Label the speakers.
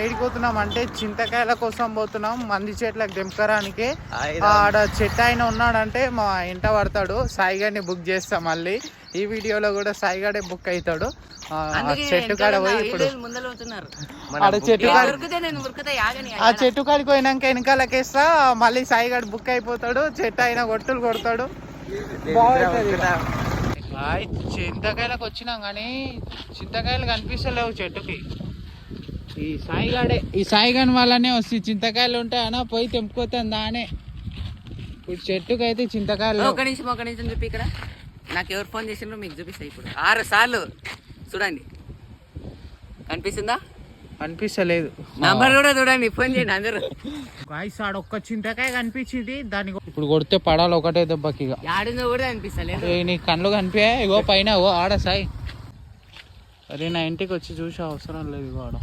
Speaker 1: ఏడికి పోతున్నాం అంటే చింతకాయల కోసం పోతున్నాం, మంది చెట్లకు దింపడానికి. ఆడ చెట్టు ఆయన ఉన్నాడంటే మా ఇంట పడతాడు. సాయిగాడిని బుక్ చేస్తాం. మళ్ళీ ఈ వీడియోలో కూడా సాయిగాడే బుక్ అవుతాడు. చెట్టు కాడ పోయి ఇప్పుడు ఆడ చెట్టు ఆ చెట్టు కాడికి పోయినాక వెనకాలకేస్తా, మళ్ళీ సాయిగాడు బుక్ అయిపోతాడు. చెట్టు అయినా కొట్టులు కొడతాడు. చింతకాయలకు వచ్చినాం కానీ చింతకాయలు కనిపిస్తలేవు చెట్టుకి. ఈ సాయిగాని వాళ్ళనే వస్తాయి. చింతకాయలు ఉంటాయన్నా పోయి తెంపుకోతాను దానే. ఇప్పుడు చెట్టుకి అయితే చింతకాయలు.
Speaker 2: ఒక నిమిషం చూపి. ఇక్కడ నాకు ఎవరు ఫోన్ చేసిండ్రో మీకు చూపిస్తాయి. ఇప్పుడు 6 సార్లు చూడండి, కనిపిస్తుందా?
Speaker 1: కనిపిస్తలేదు.
Speaker 2: నంబర్ కూడా చూడండి, ఫోన్ చేయండి అందరూ.
Speaker 1: ఆడ ఒక్క చింతకాయ కనిపించింది, దానికి ఇప్పుడు కొడితే పడాలి ఒకటే దెబ్బకి.
Speaker 2: ఆడిందో కూడా కనిపిస్తలేదు.
Speaker 1: నీ కళ్ళు కనిపించా? ఇగో పైన ఆడ సాయి. అరే నా ఇంటికి వచ్చి చూసే అవసరం లేదు. ఇగో ఆడ